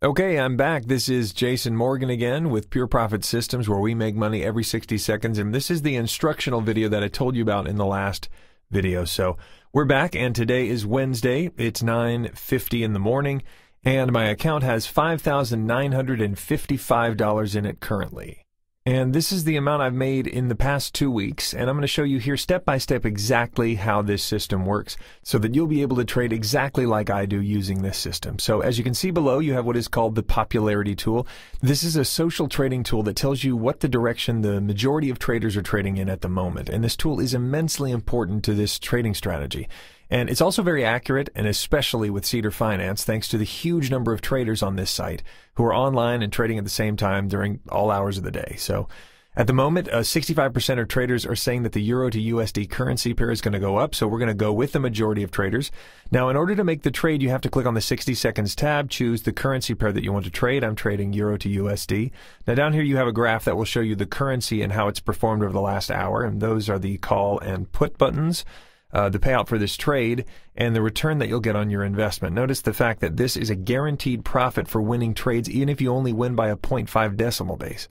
Okay, I'm back. This is Jason Morgan again with Pure Profit Systems, where we make money every 60 seconds. And this is the instructional video that I told you about in the last video. So we're back, and today is Wednesday. It's 9:50 in the morning, and my account has $5,955 in it currently. And this is the amount I've made in the past 2 weeks, and I'm going to show you here step by step exactly how this system works so that you'll be able to trade exactly like I do using this system. So as you can see below, you have what is called the popularity tool. This is a social trading tool that tells you what the direction the majority of traders are trading in at the moment. And this tool is immensely important to this trading strategy. And it's also very accurate, and especially with Cedar Finance, thanks to the huge number of traders on this site who are online and trading at the same time during all hours of the day. So at the moment, 65% of traders are saying that the euro to USD currency pair is going to go up, so we're going to go with the majority of traders. Now, in order to make the trade, you have to click on the 60 seconds tab, choose the currency pair that you want to trade. I'm trading euro to USD. Now, down here you have a graph that will show you the currency and how it's performed over the last hour, and those are the call and put buttons. The payout for this trade, and the return that you'll get on your investment. Notice the fact that this is a guaranteed profit for winning trades, even if you only win by a 0.5 decimal base.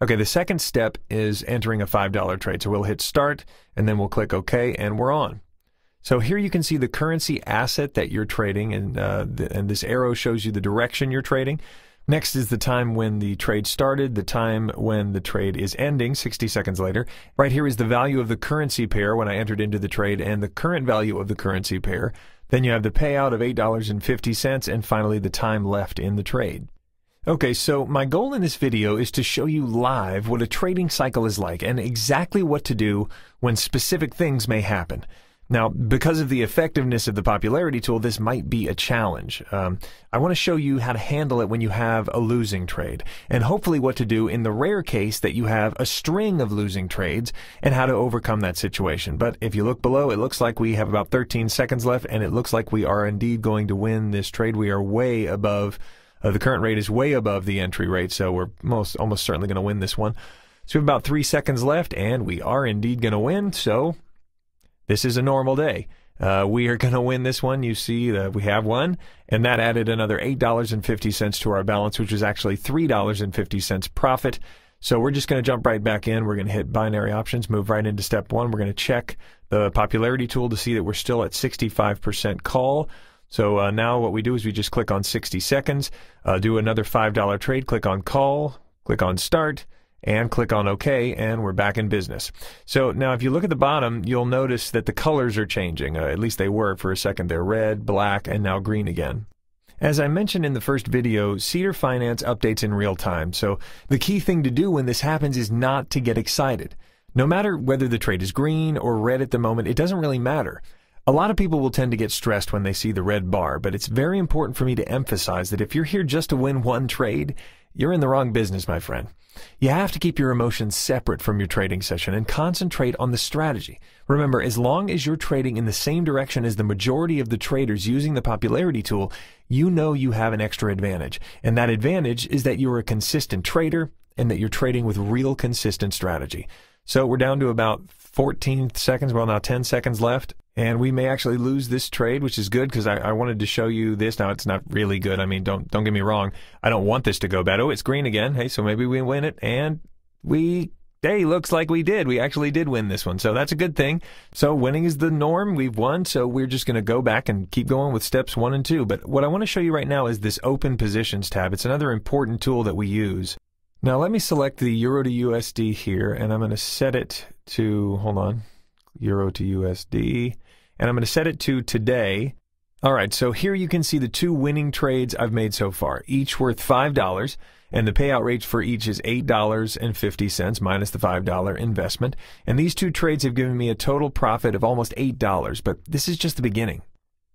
Okay, the second step is entering a $5 trade. So we'll hit start, and then we'll click OK, and we're on. So here you can see the currency asset that you're trading, and this arrow shows you the direction you're trading. Next is the time when the trade started, the time when the trade is ending, 60 seconds later. Right here is the value of the currency pair when I entered into the trade and the current value of the currency pair. Then you have the payout of $8.50 and finally the time left in the trade. Okay, so my goal in this video is to show you live what a trading cycle is like and exactly what to do when specific things may happen. Now, because of the effectiveness of the popularity tool, this might be a challenge. I want to show you how to handle it when you have a losing trade, and hopefully what to do in the rare case that you have a string of losing trades and how to overcome that situation. But if you look below, it looks like we have about 13 seconds left, and it looks like we are indeed going to win this trade. We are way above, the current rate is way above the entry rate, so we're almost certainly going to win this one. So we have about 3 seconds left, and we are indeed going to win, so this is a normal day. We are going to win this one. You see that we have won, and that added another $8.50 to our balance, which is actually $3.50 profit. So we're just going to jump right back in. We're going to hit binary options, move right into step one. We're going to check the popularity tool to see that we're still at 65% call. So now what we do is we just click on 60 seconds, do another $5 trade, click on call, click on start, and click on OK, and we're back in business. So now if you look at the bottom, you'll notice that the colors are changing. At least they were for a second. They're red, black, and now green again. As I mentioned in the first video, Cedar Finance updates in real time. So the key thing to do when this happens is not to get excited. No matter whether the trade is green or red at the moment, it doesn't really matter. A lot of people will tend to get stressed when they see the red bar, but it's very important for me to emphasize that if you're here just to win one trade, you're in the wrong business, my friend. You have to keep your emotions separate from your trading session and concentrate on the strategy. Remember, as long as you're trading in the same direction as the majority of the traders using the popularity tool, you know you have an extra advantage. And that advantage is that you're a consistent trader and that you're trading with real consistent strategy. So we're down to about 14 seconds, well now 10 seconds left. And we may actually lose this trade, which is good because I wanted to show you this. Now, it's not really good. I mean, don't get me wrong. I don't want this to go bad. Oh, it's green again. Hey, so maybe we win it. And hey, looks like we did. We actually did win this one. So that's a good thing. So winning is the norm. We've won. So we're just going to go back and keep going with steps 1 and 2. But what I want to show you right now is this Open Positions tab. It's another important tool that we use. Now, let me select the Euro to USD here, and I'm going to set it to, hold on, Euro to USD. And I'm going to set it to today. All right, so here you can see the 2 winning trades I've made so far, each worth $5, and the payout rate for each is $8.50 minus the $5 investment. And these 2 trades have given me a total profit of almost $8, but this is just the beginning.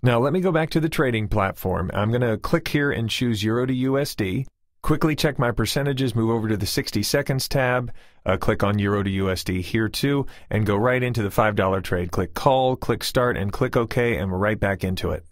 Now, let me go back to the trading platform. I'm going to click here and choose Euro to USD. Quickly check my percentages, move over to the 60 seconds tab, click on Euro to USD here too, and go right into the $5 trade. Click call, click start, and click OK, and we're right back into it.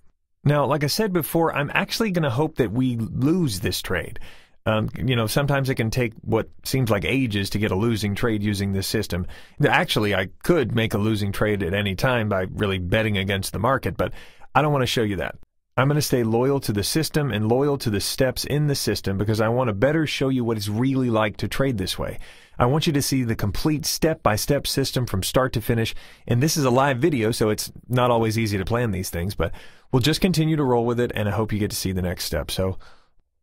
Now, like I said before, I'm actually going to hope that we lose this trade. You know, sometimes it can take what seems like ages to get a losing trade using this system. Actually, I could make a losing trade at any time by really betting against the market, but I don't want to show you that. I'm going to stay loyal to the system and loyal to the steps in the system because I want to better show you what it's really like to trade this way. I want you to see the complete step-by-step system from start to finish, and this is a live video, so it's not always easy to plan these things, but we'll just continue to roll with it, and I hope you get to see the next step. So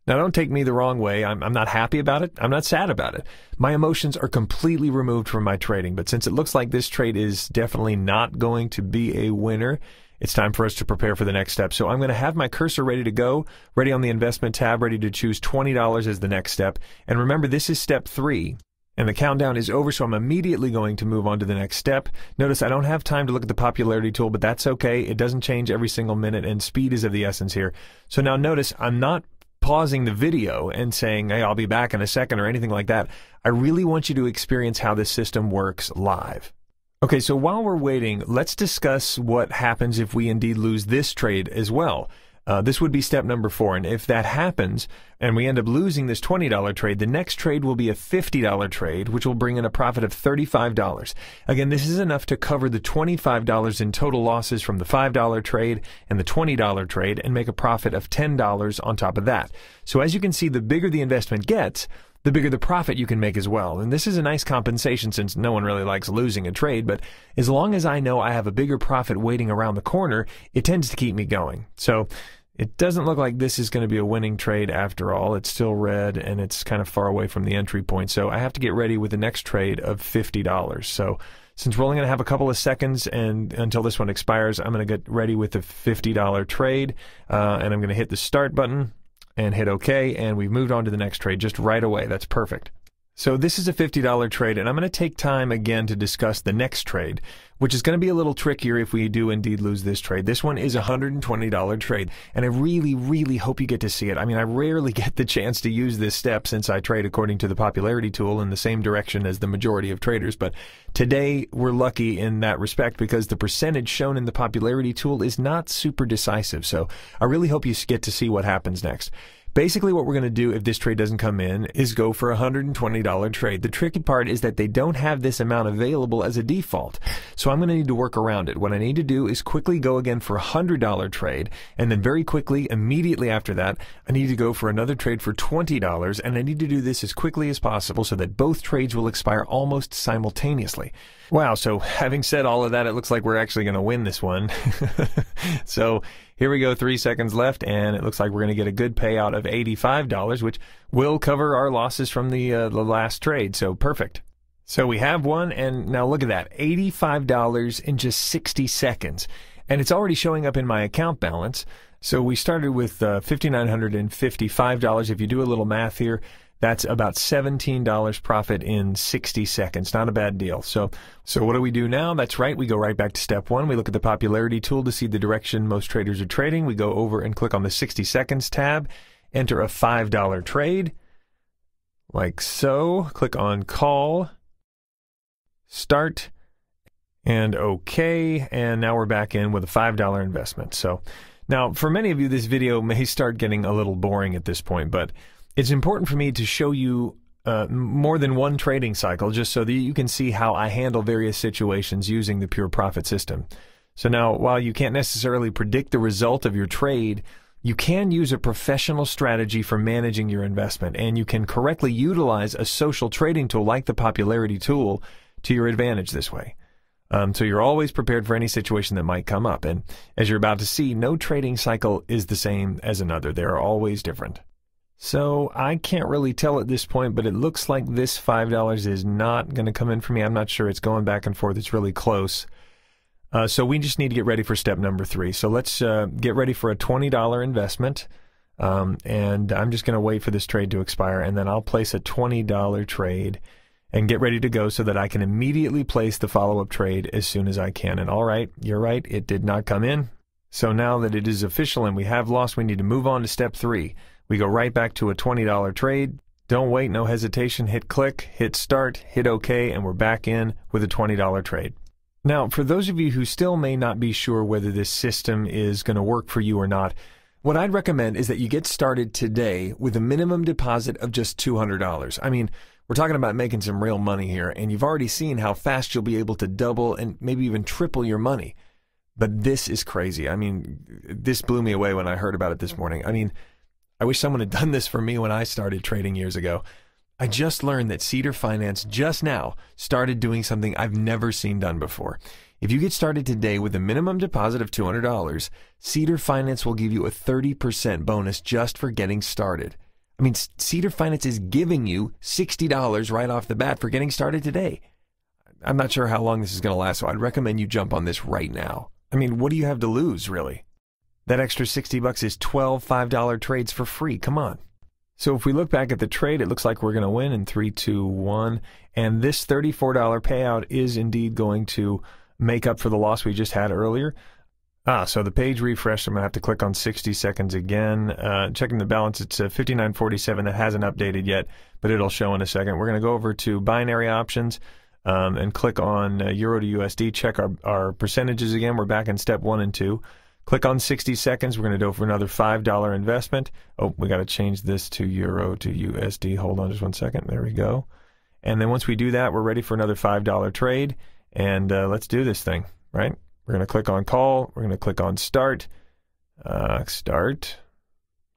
now don't take me the wrong way. I'm not happy about it. I'm not sad about it. My emotions are completely removed from my trading, but since it looks like this trade is definitely not going to be a winner, it's time for us to prepare for the next step. So I'm going to have my cursor ready to go, ready on the investment tab, ready to choose $20 as the next step. And remember, this is step 3, and the countdown is over, so I'm immediately going to move on to the next step. Notice I don't have time to look at the popularity tool, but that's okay. It doesn't change every single minute, and speed is of the essence here. So now notice I'm not pausing the video and saying, hey, I'll be back in a second or anything like that. I really want you to experience how this system works live. Okay, so while we're waiting, let's discuss what happens if we indeed lose this trade as well. This would be step number 4, and if that happens and we end up losing this $20 trade, the next trade will be a $50 trade, which will bring in a profit of $35. Again, this is enough to cover the $25 in total losses from the $5 trade and the $20 trade and make a profit of $10 on top of that. So as you can see, the bigger the investment gets, the bigger the profit you can make as well. And this is a nice compensation since no one really likes losing a trade, but as long as I know I have a bigger profit waiting around the corner, it tends to keep me going. So it doesn't look like this is going to be a winning trade after all. It's still red and it's kind of far away from the entry point. So I have to get ready with the next trade of $50. So since we're only going to have a couple of seconds and until this one expires, I'm going to get ready with the $50 trade, and I'm going to hit the start button and hit OK, and we've moved on to the next trade just right away. That's perfect. So this is a $50 trade, and I'm going to take time again to discuss the next trade, which is going to be a little trickier if we do indeed lose this trade. This one is a $120 trade, and I really, really hope you get to see it. I mean, I rarely get the chance to use this step since I trade according to the popularity tool in the same direction as the majority of traders, but today we're lucky in that respect because the percentage shown in the popularity tool is not super decisive, so I really hope you get to see what happens next. Basically, what we're going to do if this trade doesn't come in is go for a $120 trade. The tricky part is that they don't have this amount available as a default, so I'm going to need to work around it. What I need to do is quickly go again for a $100 trade, and then very quickly, immediately after that, I need to go for another trade for $20, and I need to do this as quickly as possible so that both trades will expire almost simultaneously. Wow, so having said all of that, it looks like we're actually going to win this one. So here we go, 3 seconds left, and it looks like we're going to get a good payout of $85, which will cover our losses from the last trade, so perfect. So we have one, and now look at that, $85 in just 60 seconds. And it's already showing up in my account balance. So we started with $5,955. If you do a little math here, that's about $17 profit in 60 seconds. Not a bad deal. So what do we do now? That's right. We go right back to step 1. We look at the popularity tool to see the direction most traders are trading. We go over and click on the 60 seconds tab, enter a $5 trade, like so. Click on call, start, and OK. And now we're back in with a $5 investment. So now for many of you, this video may start getting a little boring at this point, but it's important for me to show you more than one trading cycle just so that you can see how I handle various situations using the pure profit system. So now, while you can't necessarily predict the result of your trade, you can use a professional strategy for managing your investment, and you can correctly utilize a social trading tool like the popularity tool to your advantage this way. So you're always prepared for any situation that might come up. And as you're about to see, no trading cycle is the same as another. They are always different. So I can't really tell at this point, but it looks like this $5 is not going to come in for me. I'm not sure. It's going back and forth. It's really close. So we just need to get ready for step number 3. So let's get ready for a $20 investment. And I'm just going to wait for this trade to expire, and then I'll place a $20 trade and get ready to go so that I can immediately place the follow-up trade as soon as I can. And all right, you're right. It did not come in. So now that it is official and we have lost, we need to move on to step 3. We go right back to a $20 trade. Don't wait, no hesitation. Hit click, hit start, hit OK, and we're back in with a $20 trade. Now, for those of you who still may not be sure whether this system is going to work for you or not, what I'd recommend is that you get started today with a minimum deposit of just $200. I mean, we're talking about making some real money here, and you've already seen how fast you'll be able to double and maybe even triple your money. But this is crazy. I mean, this blew me away when I heard about it this morning. I mean, I wish someone had done this for me when I started trading years ago. I just learned that Cedar Finance just now started doing something I've never seen done before. If you get started today with a minimum deposit of $200, Cedar Finance will give you a 30% bonus just for getting started. I mean, Cedar Finance is giving you $60 right off the bat for getting started today. I'm not sure how long this is going to last, so I'd recommend you jump on this right now. I mean, what do you have to lose, really? That extra $60 is 12 $5 trades for free. Come on. So if we look back at the trade, it looks like we're going to win in 3, 2, 1. And this $34 payout is indeed going to make up for the loss we just had earlier. So the page refreshed. I'm going to have to click on 60 seconds again. Checking the balance, it's 59.47. That hasn't updated yet, but it'll show in a second. We're going to go over to binary options and click on Euro to USD. Check our percentages again. We're back in step 1 and 2. Click on 60 seconds. We're going to go for another $5 investment. Oh, we got to change this to Euro to USD. Hold on just 1 second. There we go. And then once we do that, we're ready for another $5 trade. And let's do this thing, right? We're going to click on call. We're going to click on start. Start.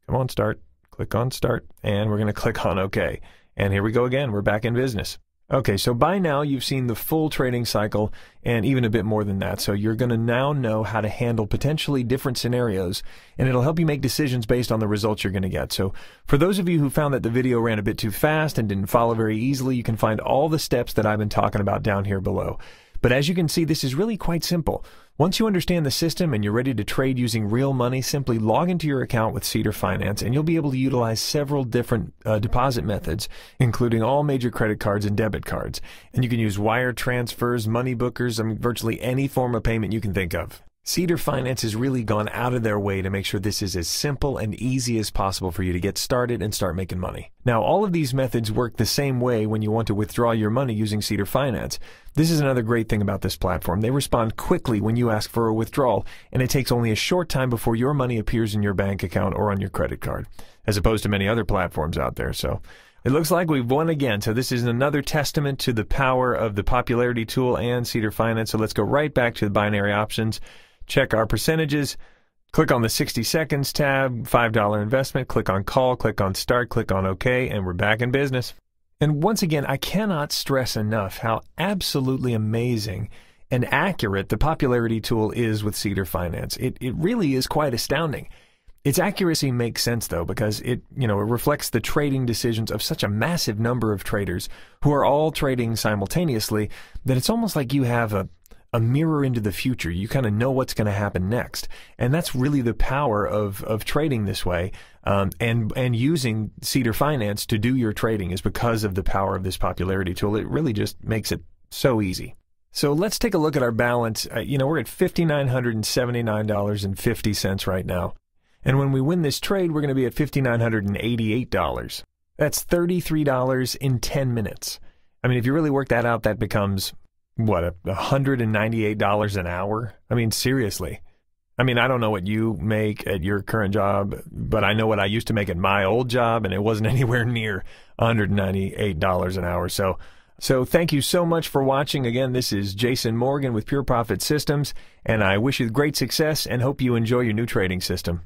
Come on, start. Click on start. And we're going to click on OK. And here we go again. We're back in business. Okay, so by now you've seen the full trading cycle and even a bit more than that. So you're going to now know how to handle potentially different scenarios, and it'll help you make decisions based on the results you're going to get. So for those of you who found that the video ran a bit too fast and didn't follow very easily, you can find all the steps that I've been talking about down here below. But as you can see, this is really quite simple. Once you understand the system and you're ready to trade using real money, simply log into your account with Cedar Finance and you'll be able to utilize several different deposit methods, including all major credit cards and debit cards. And you can use wire transfers, money bookers, I mean, virtually any form of payment you can think of. Cedar Finance has really gone out of their way to make sure this is as simple and easy as possible for you to get started and start making money. Now, all of these methods work the same way when you want to withdraw your money using Cedar Finance. This is another great thing about this platform. They respond quickly when you ask for a withdrawal, and it takes only a short time before your money appears in your bank account or on your credit card, as opposed to many other platforms out there. So it looks like we've won again. So this is another testament to the power of the Popularity tool and Cedar Finance. So let's go right back to the binary options. Check our percentages, click on the 60 seconds tab, $5 investment, click on call, click on start, click on OK, and we're back in business. And once again, I cannot stress enough how absolutely amazing and accurate the Popularity tool is with Cedar Finance. It really is quite astounding. Its accuracy makes sense, though, because it reflects the trading decisions of such a massive number of traders who are all trading simultaneously that it's almost like you have a mirror into the future. You kind of know what's going to happen next. And that's really the power of trading this way. And using Cedar Finance to do your trading is because of the power of this Popularity tool. It really just makes it so easy. So let's take a look at our balance. We're at $5,979.50 right now. And when we win this trade, we're going to be at $5,988. That's $33 in 10 minutes. I mean, if you really work that out, that becomes what, $198 an hour? I mean, seriously. I mean, I don't know what you make at your current job, but I know what I used to make at my old job, and it wasn't anywhere near $198 an hour. So thank you so much for watching. Again, this is Jason Morgan with Pure Profit Systems, and I wish you great success and hope you enjoy your new trading system.